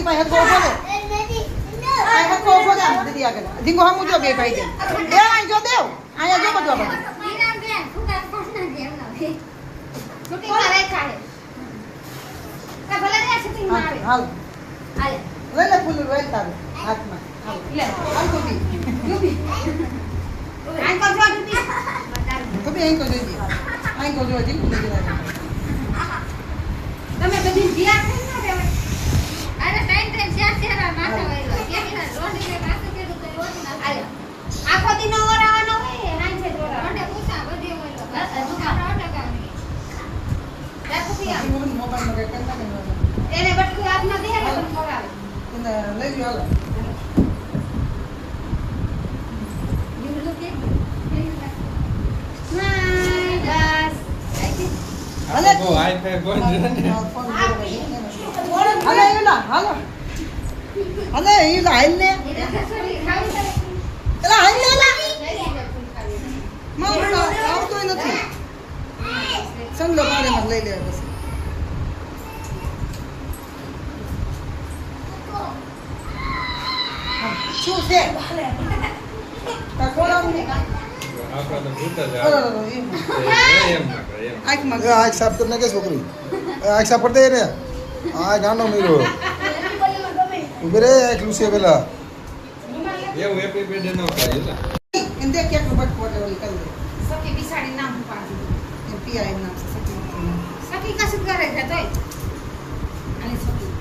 ભાઈ હકો બોલે ભાઈ હકો બોલે દીદી આગળ ઢીંગો હમુ જો બે ભાઈ દે દેવ આઈ જો દેવ આયા જો બધું આપણે મીરામ બેન ફૂટા કોણ ના દેવ ના છૂટી કરે કાઢે કા ભલે રે છૂટી મારે હાલ હાલે લઈ લે ફૂલ વેલ તારું હાથમાં હાલ લે હાલ તો બી આઈ કો જો દીદી તો બી આઈ કો જો આઈ કો જો જી કુલે જરા તમે બધી દિયા થઈ ના દેવ અરે ટાઈમ ટાઈમ ચાર માથા વાયલો કેટલા રોડી ને પાસે કે તો રોડી ના હાલે આખો દી નો ઓરાવાનો હોય હાઈ છે જોરા રોડે પૂછા બધી વાયલો દુકાન રોડે કાની રાખો પિયા મોબાઈલ માં કઈ કરતા નહીં એને બટકું હાથમાં દે ને પણ ખવડાવે એને લઈ લ્યો હાલો હાલે કો વાઈફાઈ બંધ હાલે એલા હાલો હાલે એલા હાલ ને એલા હાલ ને માં આવતો નથી સંગલો પાડે માં લઈ લે બસ શું છે તા કોલાવું આપડા તો ભૂત જ ઓલો એમ ના કરે એમ આંખમાં આંખ સાફ કરી નાખે છોકરી આંખ સાફ કરી દે રે આ ગાંડો મીરો ઉભી રે આંખ લૂસે પેલા એવું હેપી બર્થડે નો થાય એલા એમ દેખ કે બટ પોટે ઓલી કરી દે સખી બિસાડી નામ પાડી એમ પીઆઈ નામ છે સખી સખી કશું કરે છે તોય અને સખી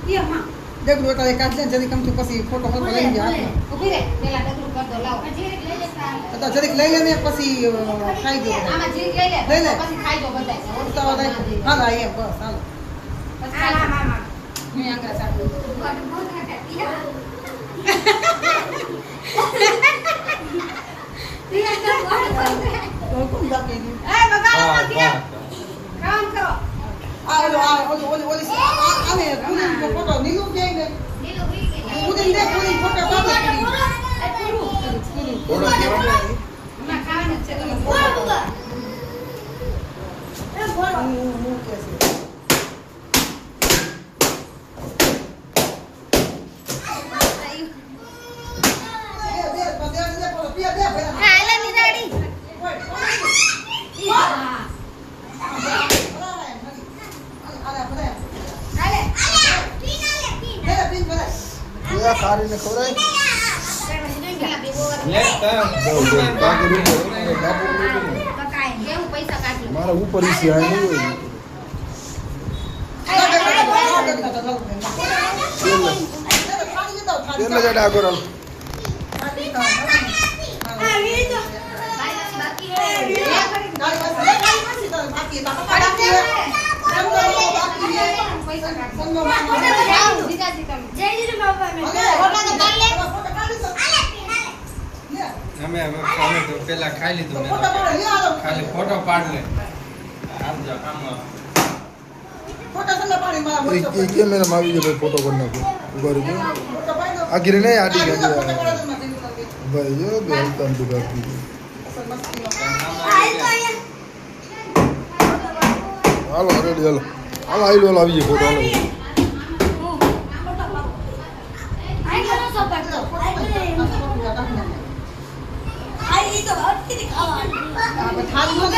યે માં દેખ લો તારે કાઢ લે જરી કમ તું પછી ફોટો ફોટો લઈ જા ઉભી રે પેલા ડગલું કર દો લાવો જીરીક લઈ લે તો જરીક લઈ લે ને પછી ખાઈ જો આમાં જીરીક લઈ લે લઈ લે. પછી ખાઈ જો બધાય ઉતાવા દે હાલ આ એમ બસ હાલ પછી ખાઈ લો મામા હું આંગા સાડું બહુ ખાતા તો કોણ બાકી ની એ બગાડો હા નથી હા કામ કરો આ ઓલી આને પૂરી ફોટો નીલું કે ને નીલો ઉઈ ગઈ પૂરી દે પૂરી ફોટો બાબત પૂરી થોડો થોડો માં ખાવાનું છે તમે હું કે છે હાલે નિરાડી હાલે આ કારીને ખવરાય લેતા બાકી રૂપો બાપુ કેવું પૈસા કાઢી મારા ઉપર ઈ છે આ નહીં હોય તેલ લગાડ આગળ હાલ અમે તો પેલા ખાઈ લીધું ને ખાલી ફોટો પાડ લે આમ જા કામ એ કેમેરામાં આવી ગયો ફોટો કરી નાખો ઉભા રહી ગયો આ ગીરે નહીં આટી ગયા ભાઈ જો બે હલતા તું બાકી હાલો રેડી હાલો હાલો આવી ગયો ફોટો હાલો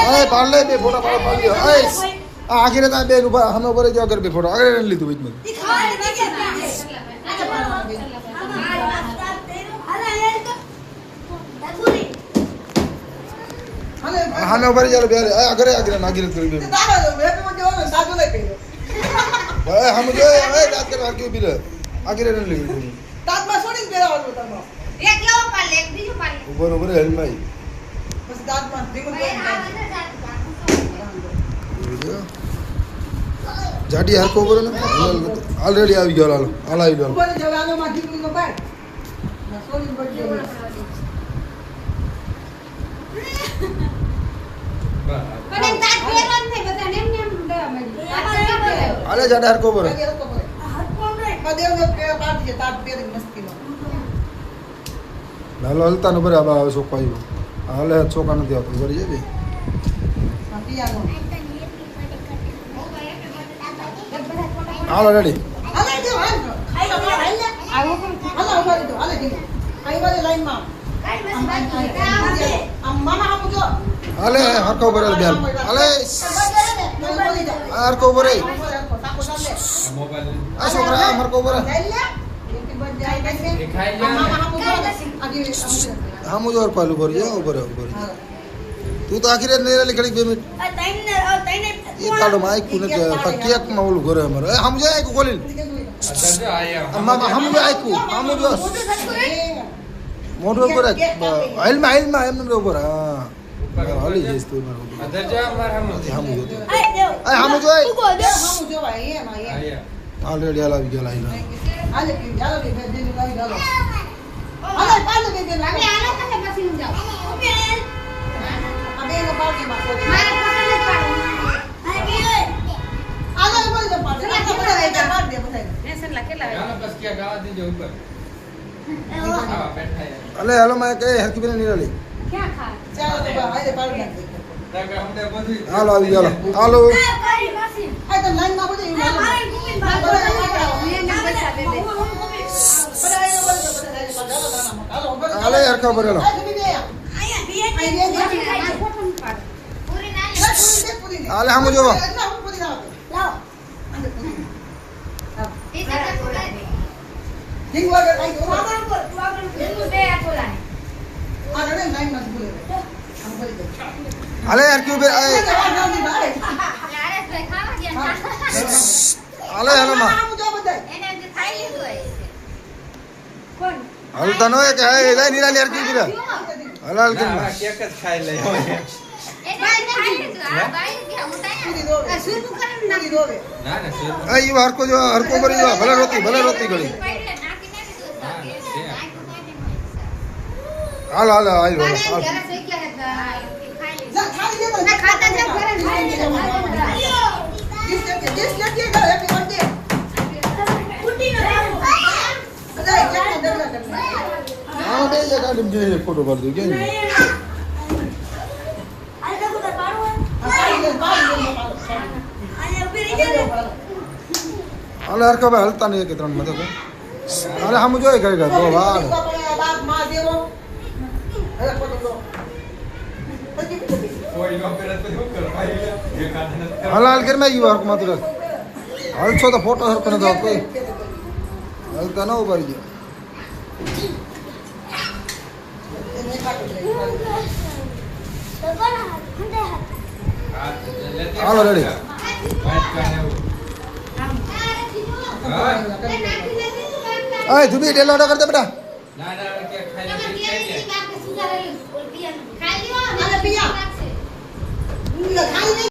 અરે પાડ લે બે ફોટા પાડ લ્યો આ આખીરે તા બે ઉભા હમે ઉપર જો કર બે ફોટો આગળ લઈ લીધું બીચમાં હમે ઉપર ચાલો બે આગળ નાગીર કરી દે ભાઈ હમ જો એ દાત કર આખી ઉભી રહે આગળ લઈ લીધું એક લેવો પાલે એક બીજું પાલે ઉપર હેલમાઈ જાડી હરકો ઉપર ને ઓલરેડી આવી ગયો હાલ આવી ગયો પણ એક દાંત ફેરવા જ નહીં બધાને એમ ને એમ દેવા મળી હાલે જાડી હરકો ઉપર હાલો હલતા ને બરાબર આવે છોકરો આવ્યો હાલે છોકરા નથી આવતો બરી જાય હાલો રેડી આવું કેમ હાલો ઉભા રહી જાઓ, હાલે જીગો. અહીં બાજુ લાઈનમાં આમ મામા આમ જો. હાલે હરકો ઉપર બેલ હાલે હરકો ઉપર આ મોબાઈલ આ છોકરા હરકો ઉપર એ ખાઈ લે હામુ જો હરકો ઉપર જો ઉપર ઉપર તું તો આખી રાત નહીં ઘડી 2 મિનિટ એ તાડો માઈક કુને કેક માં ઓલું ઘરે અમારે એ હમ જાય કો કોલી અદર આયા અમ્મા હમ જાય કો હમ જો મોઢો ઉપર હાલમાં એમને ઉપર હા હાલી જઈશ તું મારો અદર જા માર હમ હમ જો એ હમ જો આયા ઓલરેડી આવી ગયા લાઈન હાલે ચાલો બે બેન લાવી ચાલો હાલે પાલે બે બેન અમે આલો કાલે પછી હું જાઉં આ બેન પાડી માં કોઈ મારે ફોટો નથી પાડવો આલે બોલ દે પાડી આ બધા પાડી દે બધા નેસન લા કેટલા ગાના બસ ક્યાં ગાવા દીજો ઉપર હા બેઠા યાર અલે હાલો માં કે હરકી બેન નીરાલી ક્યાં ખા ચાલો તો હાલે પાડી નાખ તાકે હમણે બધું હાલો આવી ગયા હાલો કરી મશીન આ તો લાઈન માં બધું મારે ઘૂમીને બાર પૈસા દે દે હાલે હરકા પર હાલો પૂરી ના હાલે હમ જો એ જતા બોલાય એનું બે આ બોલાય હાલે હરકી ઉપર યાર ભાઈ ખાવા ગયા હાલે હાલો માં એને જે ખાઈ લીધું હોય કોણ હાલતા ન હોય કે હે જાય નીરાલી હરકી ઉપર હાલ હાલ કે ના કેક જ ખાઈ લે એને ખાઈ લીધું આ ભાઈ ગયા હું તાયા શું કરે ના ના ના સર આ ઈ હરકો જો હરકો પર જો ભલે રોતી ઘડી હાલ હાલ હાલ હાલ હા બે જગા દે ફોટો પાડ દો કે હાલે હરકો ભાઈ હલતા નહીં કે 3 મત હાલે હમ જોઈ કરે તો વાળ કોઈ નો પેલા તો શું કરવા એક આદને હાલ હાલ કર મેં ઈ હરકો મત કર હાલ છો તો ફોટો હરકો ન દો કોઈ હલતા ન ઉભા રહી હાલો રેડી વાત કરને અય તું બી ટેલો ઓર્ડર કર દે બેટા ના ના કે ખાઈ લે ખાઈ લે ખાઈ નહીં